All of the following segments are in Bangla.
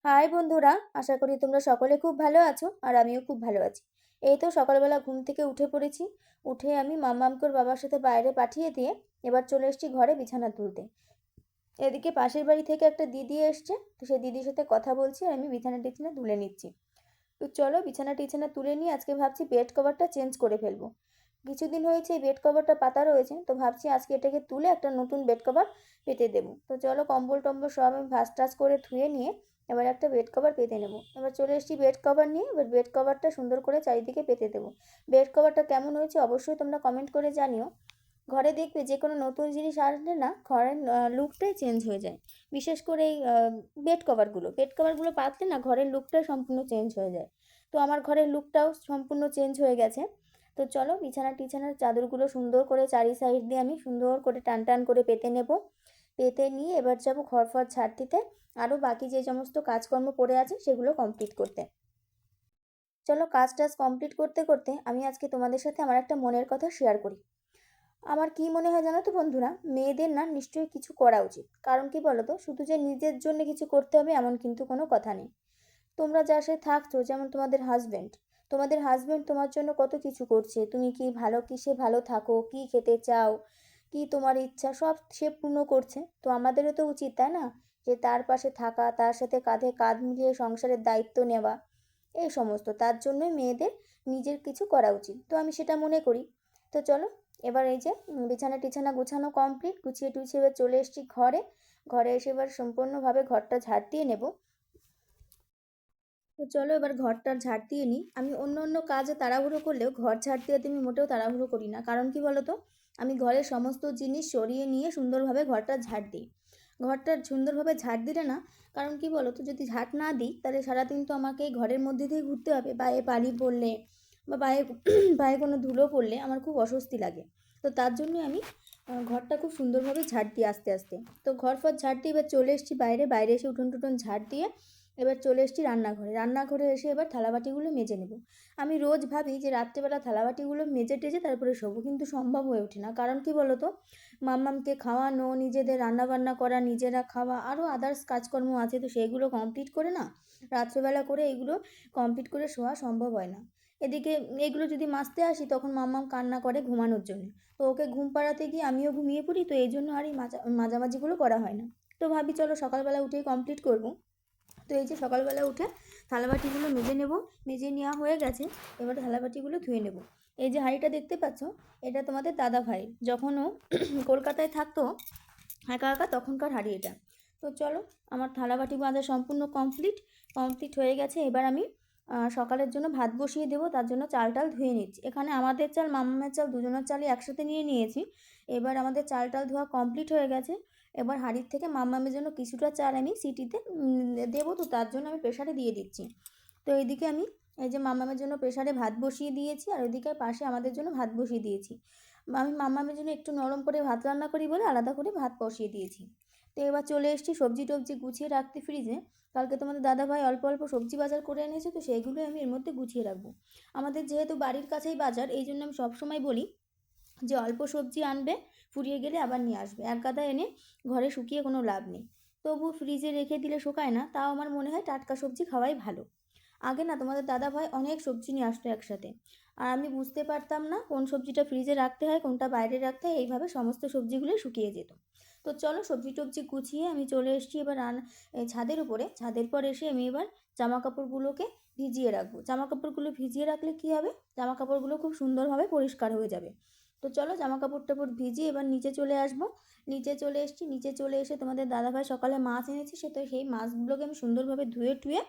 হাই বন্ধুরা, আশা করি তোমরা সকলে খুব ভালো আছো আর আমিও খুব ভালো আছি। এই তো সকালবেলা ঘুম থেকে উঠে পড়েছি। উঠে আমি মাম্মামকে ওর বাবার সাথে বাইরে পাঠিয়ে দিয়ে এবার চলে এসেছি ঘরে বিছানা তুলতে। এদিকে পাশের বাড়ি থেকে একটা দিদি এসছে, তো সেই দিদির সাথে কথা বলছি আর আমি বিছানা টিছানা তুলে নিচ্ছি। তো চলো বিছানা টিছানা তুলে নিয়ে আজকে ভাবছি বেড কভারটা চেঞ্জ করে ফেলবো। কিছুদিন হয়েছে এই বেড কভারটা পাতা রয়েছে, তো ভাবছি আজকে এটাকে তুলে একটা নতুন বেড কভার পেতে দেবো। তো চলো কম্বল টম্বল সব আমি ভাঁজ টাজ করে ধুয়ে নিয়ে এবার একটা বেড কভার পেতে নেবো। এবার চলে এসেছি বেড কভার নিয়ে, এবার বেড কভারটা সুন্দর করে চারিদিকে পেতে দেবো। বেড কভারটা কেমন হয়েছে অবশ্যই তোমরা কমেন্ট করে জানিও। ঘরে দেখবে যে কোনো নতুন জিনিস আসলে না ঘরের লুকটাই চেঞ্জ হয়ে যায়। বিশেষ করে এই বেড কভারগুলো পাতলে না ঘরের লুকটাই সম্পূর্ণ চেঞ্জ হয়ে যায়। তো আমার ঘরের লুকটাও সম্পূর্ণ চেঞ্জ হয়ে গেছে। তো চলো বিছানা টিছানার চাদরগুলো সুন্দর করে চারি সাইড দিয়ে আমি সুন্দর করে টান টান করে পেতে নেব। পেতে নিয়ে এবার যাবো ঘর ফর ঝাড় দিতে, আরও বাকি যে সমস্ত কাজকর্ম পড়ে আছে সেগুলো কমপ্লিট করতে। চলো কাজ টাজ কমপ্লিট করতে করতে আমি আজকে তোমাদের সাথে আমার একটা মনের কথা শেয়ার করি। আমার কি মনে হয় জানো তো বন্ধুরা, মেয়েদের না নিশ্চয়ই কিছু করা উচিত। কারণ কি বলো তো, শুধু যে নিজের জন্য কিছু করতে হবে এমন কিন্তু কোনো কথা নেই। তোমরা যার সাথে থাকছো, যেমন তোমাদের হাজবেন্ড তোমার জন্য কত কিছু করছে। তুমি কি ভালো, কিসে ভালো থাকো, কি খেতে চাও, কি তোমার ইচ্ছা সব সে পূর্ণ করছে। তো আমাদেরও তো উচিত তাই না, যে তার পাশে থাকা, তার সাথে কাঁধে কাঁধ মিলিয়ে সংসারের দায়িত্ব নেওয়া। এই সমস্ত তার জন্যই মেয়েদের নিজের কিছু করা উচিত, তো আমি সেটা মনে করি। তো চলো এবার এই যে বিছানা টিছানা গোছানো কমপ্লিট, গুছিয়ে টুছিয়ে এবার চলে এসেছি ঘরে। ঘরে এসে এবার সম্পূর্ণভাবে ঘরটা ঝাড় দিয়ে নেব। তো চলো এবার ঘরটার ঝাড় দিয়ে নিই। আমি অন্য অন্য কাজে তাড়াহুড়ো করলেও ঘর ঝাড় দিয়ে আমি মোটেও তাড়াহুড়ো করি না। কারণ কি বলো তো, আমি ঘরের সমস্ত জিনিস সরিয়ে নিয়ে সুন্দরভাবে ঘরটা ঝাড় দিই। ঘরটা সুন্দরভাবে ঝাড় দিলে না, কারণ কি বলো তো, যদি ঝাড় না দিই তাহলে সারাদিন তো আমাকে এই ঘরের মধ্যে দিয়ে ঘুরতে হবে। পায়ে বালি পড়লে বা পায়ে পায়ে কোনো ধুলো পড়লে আমার খুব অস্বস্তি লাগে। তো তার জন্য আমি ঘরটা খুব সুন্দরভাবে ঝাড় দিই আস্তে আস্তে। তো ঘর ফর ঝাড় দিয়ে এবার চলে এসেছি বাইরে, বাইরে এসে উঠোন টুটন ঝাড় দিয়ে এবার চলে এসেছি রান্নাঘরে। রান্নাঘরে এসে এবার থালাবাটিগুলো মেজে নেব। আমি রোজ ভাবি যে রাত্রেবেলা থালাবাটিগুলো মেজে টেজে তারপরে শোবো, কিন্তু সম্ভব হয়ে ওঠে না। কারণ কি বলো তো, মাম্মামকে খাওয়ানো, নিজেদের রান্নাবান্না করা, নিজেরা খাওয়া, আরও আদার্স কাজকর্ম আছে, তো সেইগুলো কমপ্লিট করে না রাত্রেবেলা করে এগুলো কমপ্লিট করে শোয়া সম্ভব হয় না। এদিকে এগুলো যদি মাজতে আসি তখন মাম্মাম কান্না করে ঘুমানোর জন্য। তো ওকে ঘুম পাড়াতে গিয়ে আমিও ঘুমিয়ে পড়ি, তো এই জন্য আর এই মাঝামাঝিগুলো করা হয় না। তো ভাবি চলো সকালবেলা উঠেই কমপ্লিট করবো। তো এই যে সকালবেলা উঠে থালাবাটিগুলো মেজে নেব। মেজে নেওয়া হয়ে গেছে, এবার থালাবাটিগুলো ধুয়ে নেব। এই যে হাঁড়িটা দেখতে পাচ্ছ, এটা তোমাদের দাদা ভাই যখন ও কলকাতায় থাকতো একা একা তখনকার হাঁড়ি এটা। তো চলো আমার থালাবাটি মাজা সম্পূর্ণ কমপ্লিট কমপ্লিট হয়ে গেছে। এবার আমি সকালের জন্য ভাত বসিয়ে দেবো, তার জন্য চাল টাল ধুয়ে নিচ্ছি। এখানে আমাদের চাল মামামের চাল দুজনের চালই একসাথে নিয়ে নিয়েছি। এবার আমাদের চাল টাল ধোয়া কমপ্লিট হয়ে গেছে। এবার হাঁড়ির থেকে মামামের জন্য কিছুটা চাল আমি সিটিতে দেবো, তো তার জন্য আমি প্রেশারে দিয়ে দিচ্ছি। তো এইদিকে আমি এই যে মামামের জন্য প্রেশারে ভাত বসিয়ে দিয়েছি, আর ওইদিকে পাশে আমাদের জন্য ভাত বসিয়ে দিয়েছি। আমি মামামের জন্য একটু নরম করে ভাত রান্না করি বলে আলাদা করে ভাত বসিয়ে দিয়েছি। তো এবার চলে এসেছি সবজি টবজি গুছিয়ে রাখতে ফ্রিজে। কালকে তোমাদের দাদাভাই অল্প অল্প সবজি বাজার করে এনেছে, তো সেইগুলোই আমি এর মধ্যে গুছিয়ে রাখবো। আমাদের যেহেতু বাড়ির কাছেই বাজার, এই জন্য আমি সবসময় বলি যে অল্প সবজি আনবে, ফুরিয়ে গেলে আবার নিয়ে আসবে। এক গাদা এনে ঘরে শুকিয়ে কোনো লাভ নেই। তবু ফ্রিজে রেখে দিলে শোকায় না, তাও আমার মনে হয় টাটকা সবজি খাওয়াই ভালো। আগে না তোমাদের দাদাভাই অনেক সবজি নিয়ে আসতো একসাথে, আর আমি বুঝতে পারতাম না কোন সবজিটা ফ্রিজে রাখতে হয় কোনটা বাইরে রাখতে হয়, এইভাবে সমস্ত সবজিগুলোই শুকিয়ে যেত। তো চলো সবজি টবজি গুছিয়ে আমি চলে এসেছি এবার এই ছাদের উপরে। ছাদের পর এসে আমি এবার জামা কাপড়গুলোকে ভিজিয়ে রাখবো। জামা কাপড়গুলো ভিজিয়ে রাখলে কী হবে, জামা কাপড়গুলো খুব সুন্দরভাবে পরিষ্কার হয়ে যাবে। তো চলো জামা কাপড় টাপড় ভিজিয়ে এবার নিচে চলে আসবো। নিচে চলে এসেছি, নিচে চলে এসে তোমাদের দাদাভাই সকালে মাছ এনেছি, সে তো সেই মাছগুলোকে আমি সুন্দরভাবে ধুয়ে টুয়ে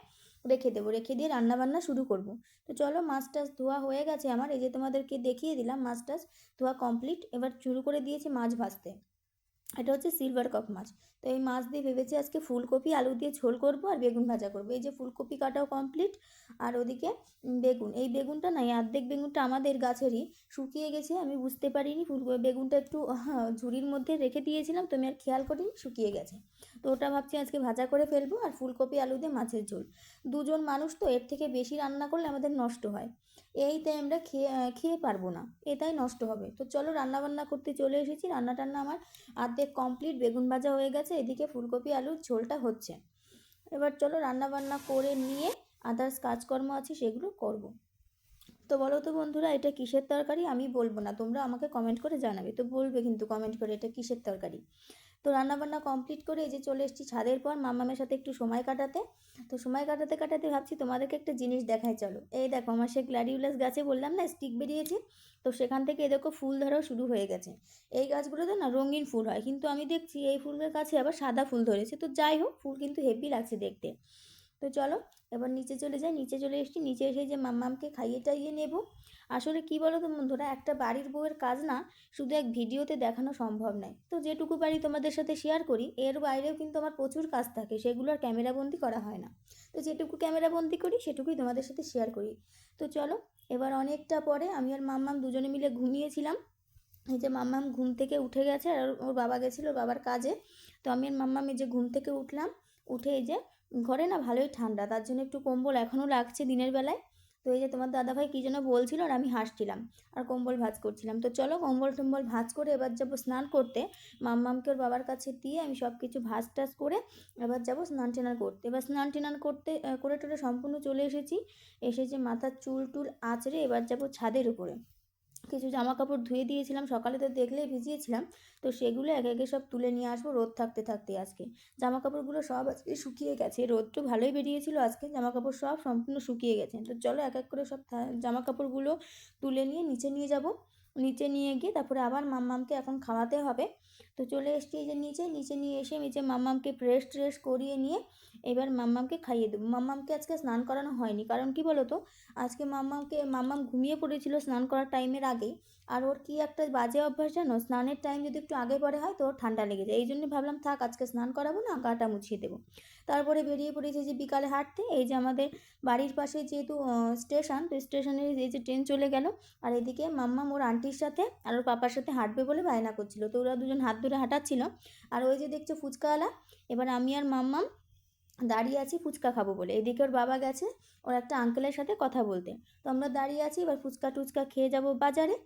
রেখে দেবো। রেখে দিয়ে রান্না বান্না শুরু করব। তো চলো মাছ টাছ ধোয়া হয়ে গেছে আমার, এই যে তোমাদেরকে দেখিয়ে দিলাম মাছ টাছ ধোয়া কমপ্লিট। এবার শুরু করে দিয়েছি মাছ ভাজতে। এটা হচ্ছে সিলভার কাপ মাছ। তো এই মাছ দিয়ে ভেবেছি আজকে ফুলকপি আলু দিয়ে ঝোল করব আর বেগুন ভাজা করব। এই যে ফুলকপি কাটাও কমপ্লিট, আর ওদিকে বেগুন, এই বেগুনটা না, এই অর্ধেক বেগুনটা আমাদের গাছেরই, শুকিয়ে গেছে। আমি বুঝতে পারিনি, বেগুনটা একটু ঝুড়ির মধ্যে রেখে দিয়েছিলাম, তো আমি আর খেয়াল করিনি শুকিয়ে গেছে। তো ওটা ভাবছি আজকে ভাজা করে ফেলবো, আর ফুলকপি আলু দিয়ে মাছের ঝোল। দুজন মানুষ তো, এর থেকে বেশি রান্না করলে আমাদের নষ্ট হয়। এইটাই আমরা খেয়ে পারবো না, এটাই নষ্ট হবে। তো চলো রান্না বান্না করতে চলে এসেছি। রান্না টান্না আমার অর্ধেক কমপ্লিট, বেগুন ভাজা হয়ে গেছে, এদিকে ফুলকপি আলুর ঝোলটা হচ্ছে। এবার চলো রান্নাবান্না করে নিয়ে আদার্স কাজকর্ম আছে সেগুলো করব। তো বলো তো বন্ধুরা, এটা কিসের তরকারি? আমি বলবো না, তোমরা আমাকে কমেন্ট করে জানাবে, তো বলবে কিন্তু কমেন্ট করে এটা কিসের তরকারি। তো রান্নাবান্না কমপ্লিট করে এই যে চলে এসেছি ছাদের পর মাম্মামের সাথে একটু সময় কাটাতে। তো সময় কাটাতে কাটাতে ভাবছি তোমাদেরকে একটা জিনিস দেখাই, চলো। এই দেখো, আমার সে গ্ল্যাডিউলাস গাছে বললাম না স্টিক বেরিয়েছে, তো সেখান থেকে এই দেখো ফুল ধরাও শুরু হয়ে গেছে। এই গাছগুলোতে না রঙিন ফুল হয়, কিন্তু আমি দেখছি এই ফুলের কাছে আবার সাদা ফুল ধরেছে। তো যাই হোক, ফুল কিন্তু হেভি লাগছে দেখতে। তো চলো এবার নিচে চলে যাই। নিচে চলে এসেছি, নিচে এসে যে মাম্মামকে খাইয়ে টাইয়ে নেব। আসলে কি বলো তো বন্ধুরা, একটা বাড়ির বউয়ের কাজ না শুধু এক ভিডিওতে দেখানো সম্ভব নয়। তো যেটুকু পারি তোমাদের সাথে শেয়ার করি, এর বাইরেও কিন্তু আমার প্রচুর কাজ থাকে, সেগুলো আর ক্যামেরাবন্দি করা হয় না। তো যেটুকু ক্যামেরাবন্দি করি সেটুকুই তোমাদের সাথে শেয়ার করি। তো চলো, এবার অনেকটা পরে আমি আর মাম্মাম দুজনে মিলে ঘুমিয়েছিলাম। এই যে মাম্মাম ঘুম থেকে উঠে গেছে, আর ওর বাবা গেছিলো ওর বাবার কাজে। তো আমি আর মাম্মাম এই যে ঘুম থেকে উঠলাম, উঠে এই যে ঘরে না ভালোই ঠান্ডা, তার জন্য একটু কম্বল এখনও লাগছে দিনের বেলায়। তো এই যে তোমার দাদাভাই কী যেন বলছিল আর আমি হাসছিলাম আর কম্বল ভাঁজ করছিলাম। তো চলো কম্বল টম্বল ভাঁজ করে এবার যাবো স্নান করতে। মাম্মামকে ওর বাবার কাছে দিয়ে আমি সব কিছু ভাঁজ টাজ করে এবার যাবো স্নান টেনান করতে। এবার স্নান টেনান করতে করে টোরে সম্পূর্ণ চলে এসেছি। এসে যে মাথার চুল টুল আঁচড়ে এবার যাবো ছাদের উপরে। কিছু জামা কাপড় ধুয়ে দিয়েছিলাম সকালে, তো দেখলেই ভিজিয়েছিলাম। তো সেগুলো একে একে সব তুলে নিয়ে আসবো রোদ থাকতে থাকতে। আজকে জামা কাপড়গুলো সব আজকে শুকিয়ে গেছে, রোদটা ভালোই বেরিয়েছিল আজকে, জামা কাপড় সব সম্পূর্ণ শুকিয়ে গেছে। তো চলো এক এক করে সব জামা কাপড়গুলো তুলে নিয়ে নিচে নিয়ে যাব। নিচে নিয়ে গিয়ে তারপরে আবার মাম্মামকে এখন খাওয়াতে হবে। তো চলে এসেছি এই যে নিচে নিচে নিয়ে এসে নিচে মাম্মামকে ফ্রেশ ট্রেশ করিয়ে নিয়ে এবার মাম্মামকে খাইয়ে দেবো। মাম্মামকে আজকে স্নান করানো হয়নি, কারণ কি বলো তো, আজকে মাম্মাম ঘুমিয়ে পড়েছিল স্নান করার টাইমের আগেই। আর ওর কি একটা বাজে অভ্যাস জানো, স্নানের টাইম যদি একটু আগে পরে হয় তো ওর ঠান্ডা লেগে যায়। এই জন্য ভাবলাম থাক আজকে স্নান করাবো না, গাটা মুছিয়ে দেবো। তারপরে বেরিয়ে পড়েছে যে বিকালে হাঁটতে। এই যে আমাদের বাড়ির পাশে যেহেতু স্টেশন, তো স্টেশনের এই যে ট্রেন চলে গেল। আর এদিকে মাম্মাম ওর আন্টির সাথে আর ওর পাপার সাথে হাঁটবে বলে বায়না করছিল, তো ওরা দুজন হাত ধরে হাঁটাচ্ছিল। আর ওই যে দেখছো ফুচকাওয়ালা, এবার আমি আর মাম্মাম দাঁড়িয়ে আছি ফুচকা খাবো বলে। এদিকে ওর বাবা গেছে ওর একটা আঙ্কেলের সাথে কথা বলতে। তো আমরা দাঁড়িয়ে আছি, এবার ফুচকা টুচকা খেয়ে যাব বাজারে।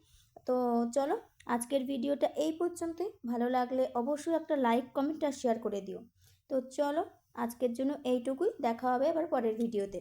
তো চলো আজকের ভিডিওটা এই পর্যন্তই। ভালো লাগলে অবশ্যই একটা লাইক কমেন্ট আর শেয়ার করে দিও। তো চলো আজকের জন্য এইটুকুই, দেখা হবে এবার পরের ভিডিওতে।